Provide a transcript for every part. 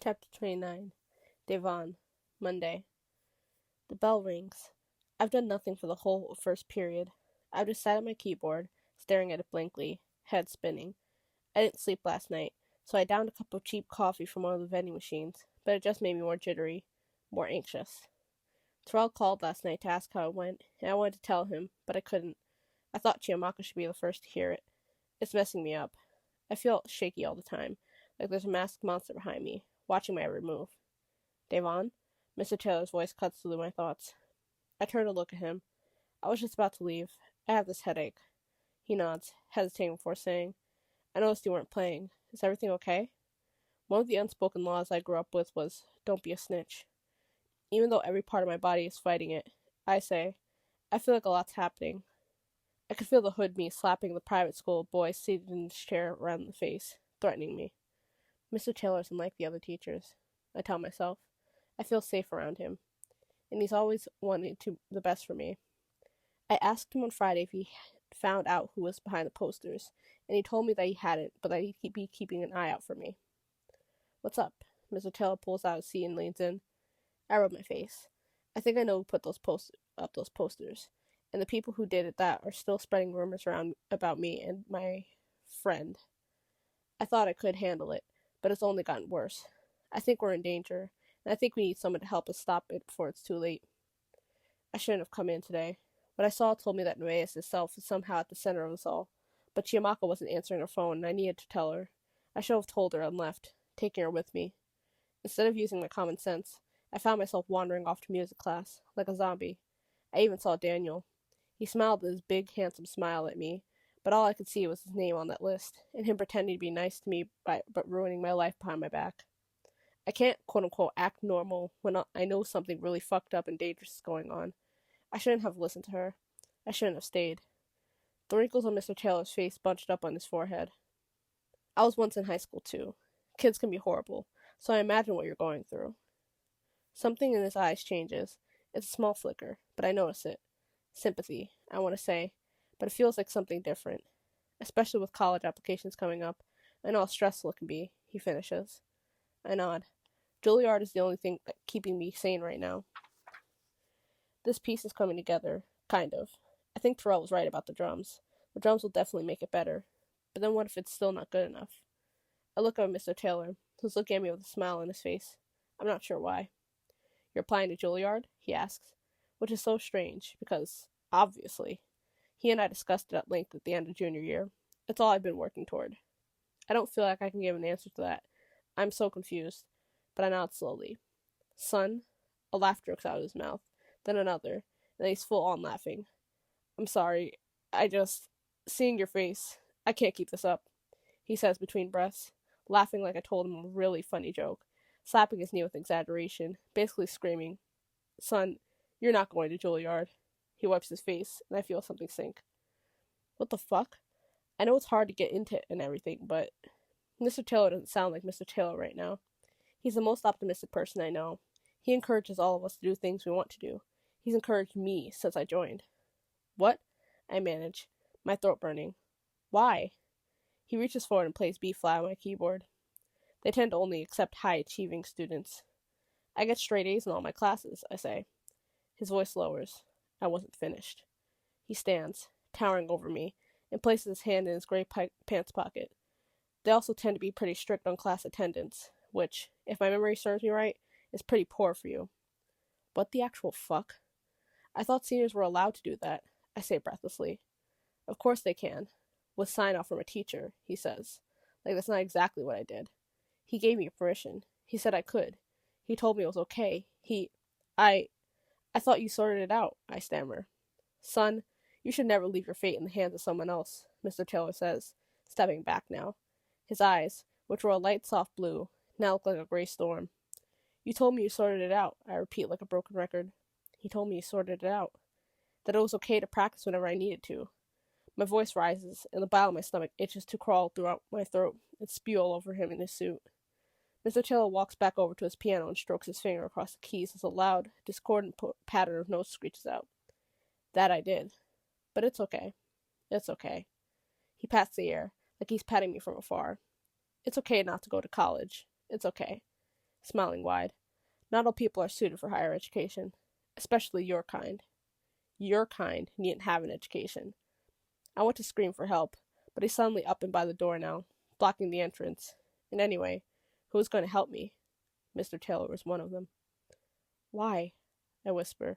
Chapter 29. Devon. Monday. The bell rings. I've done nothing for the whole first period. I've just sat at my keyboard, staring at it blankly, head spinning. I didn't sleep last night, so I downed a cup of cheap coffee from one of the vending machines, but it just made me more jittery, more anxious. Terrell called last night to ask how it went, and I wanted to tell him, but I couldn't. I thought Chiamaka should be the first to hear it. It's messing me up. I feel shaky all the time, like there's a masked monster behind me, watching my every move. Devon? Mr. Taylor's voice cuts through my thoughts. I turn to look at him. I was just about to leave. I have this headache. He nods, hesitating before saying, I noticed you weren't playing. Is everything okay? One of the unspoken laws I grew up with was, don't be a snitch. Even though every part of my body is fighting it, I say, I feel like a lot's happening. I could feel the hood me slapping the private school boy seated in his chair around the face, threatening me. Mr. Taylor isn't like the other teachers, I tell myself. I feel safe around him, and he's always wanted the best for me. I asked him on Friday if he found out who was behind the posters, and he told me that he hadn't, but that he'd be keeping an eye out for me. What's up? Mr. Taylor pulls out his seat and leans in. I rub my face. I think I know who put those posters, and the people who did it that are still spreading rumors around about me and my friend. I thought I could handle it, but it's only gotten worse. I think we're in danger, and I think we need someone to help us stop it before it's too late. I shouldn't have come in today. What I saw told me that Nevaeh itself is somehow at the center of this all, but Chiamaka wasn't answering her phone, and I needed to tell her. I should have told her and left, taking her with me. Instead of using my common sense, I found myself wandering off to music class, like a zombie. I even saw Daniel. He smiled with his big, handsome smile at me, but all I could see was his name on that list, and him pretending to be nice to me but ruining my life behind my back. I can't, quote-unquote, act normal when I know something really fucked up and dangerous is going on. I shouldn't have listened to her. I shouldn't have stayed. The wrinkles on Mr. Taylor's face bunched up on his forehead. I was once in high school, too. Kids can be horrible, so I imagine what you're going through. Something in his eyes changes. It's a small flicker, but I notice it. Sympathy, I want to say, but it feels like something different. Especially with college applications coming up. I know how stressful it can be, he finishes. I nod. Juilliard is the only thing keeping me sane right now. This piece is coming together, kind of. I think Terrell was right about the drums. The drums will definitely make it better. But then what if it's still not good enough? I look at Mr. Taylor, who's looking at me with a smile on his face. I'm not sure why. You're applying to Juilliard? He asks, which is so strange, because, obviously, he and I discussed it at length at the end of junior year. It's all I've been working toward. I don't feel like I can give an answer to that. I'm so confused, but I nod slowly. Son? A laugh jerks out of his mouth, then another, and then he's full on laughing. I'm sorry, seeing your face, I can't keep this up, he says between breaths, laughing like I told him a really funny joke, slapping his knee with exaggeration, basically screaming, Son, you're not going to Juilliard. He wipes his face, and I feel something sink. What the fuck? I know it's hard to get into it and everything, but Mr. Taylor doesn't sound like Mr. Taylor right now. He's the most optimistic person I know. He encourages all of us to do things we want to do. He's encouraged me since I joined. What? I manage, my throat burning. Why? He reaches forward and plays B flat on my keyboard. They tend to only accept high-achieving students. I get straight A's in all my classes, I say. His voice lowers. I wasn't finished. He stands, towering over me, and places his hand in his gray pants pocket. They also tend to be pretty strict on class attendance, which, if my memory serves me right, is pretty poor for you. What the actual fuck? I thought seniors were allowed to do that, I say breathlessly. Of course they can. With sign-off from a teacher, he says. Like that's not exactly what I did. He gave me permission. He said I could. He told me it was okay. I thought you sorted it out, I stammer. Son, you should never leave your fate in the hands of someone else, Mr. Taylor says, stepping back now. His eyes, which were a light soft blue, now look like a gray storm. You told me you sorted it out, I repeat like a broken record. He told me you sorted it out. That it was okay to practice whenever I needed to. My voice rises, and the bile in my stomach itches to crawl throughout my throat and spew all over him in his suit. Mr. Taylor walks back over to his piano and strokes his finger across the keys as a loud, discordant pattern of notes screeches out. That I did. But it's okay. It's okay. He pats the air, like he's patting me from afar. It's okay not to go to college. It's okay. smiling wide. Not all people are suited for higher education, especially your kind. Your kind needn't have an education. I went to scream for help, but he's suddenly up and by the door now, blocking the entrance. And anyway, who was going to help me? Mr. Taylor was one of them. Why? I whisper.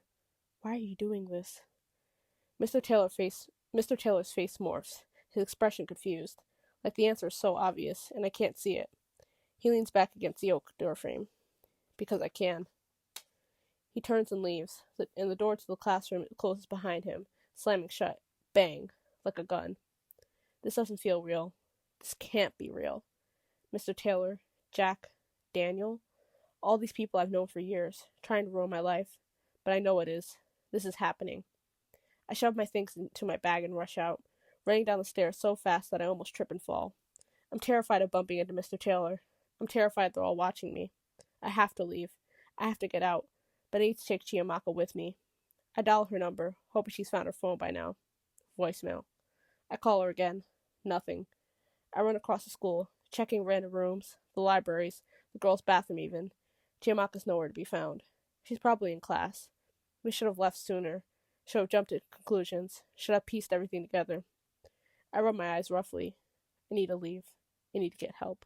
Why are you doing this? Mr. Taylor's face morphs, his expression confused, like the answer is so obvious, and I can't see it. He leans back against the oak doorframe. Because I can. He turns and leaves, and the door to the classroom closes behind him, slamming shut. Bang, like a gun. This doesn't feel real. This can't be real. Mr. Taylor, Jack, Daniel, all these people I've known for years, trying to ruin my life. But I know it is. This is happening. I shove my things into my bag and rush out, running down the stairs so fast that I almost trip and fall. I'm terrified of bumping into Mr. Taylor. I'm terrified they're all watching me. I have to leave. I have to get out. But I need to take Chiamaka with me. I dial her number, hoping she's found her phone by now. Voicemail. I call her again. Nothing. I run across the school, checking random rooms, the libraries, the girls' bathroom even. Chiamaka's nowhere to be found. She's probably in class. We should have left sooner. Should have jumped to conclusions. Should have pieced everything together. I rub my eyes roughly. I need to leave. I need to get help.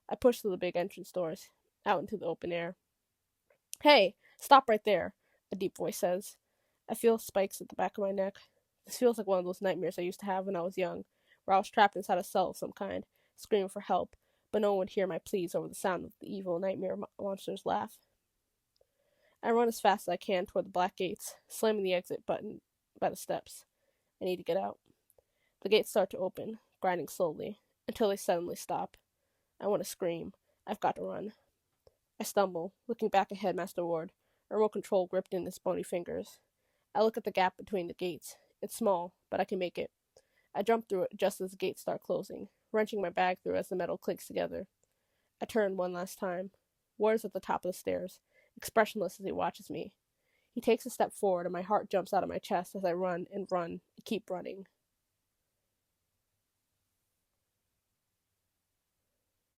I push through the big entrance doors, out into the open air. Hey, stop right there, a deep voice says. I feel spikes at the back of my neck. This feels like one of those nightmares I used to have when I was young, where I was trapped inside a cell of some kind, screaming for help, but no one would hear my pleas over the sound of the evil nightmare monster's laugh. I run as fast as I can toward the black gates, slamming the exit button by the steps. I need to get out. The gates start to open, grinding slowly, until they suddenly stop. I want to scream. I've got to run. I stumble, looking back at Headmaster Ward, a remote control gripped in his bony fingers. I look at the gap between the gates. It's small, but I can make it. I jump through it just as the gates start closing, wrenching my bag through as the metal clinks together. I turn one last time. Ward is at the top of the stairs, expressionless as he watches me. He takes a step forward, and my heart jumps out of my chest as I run and keep running.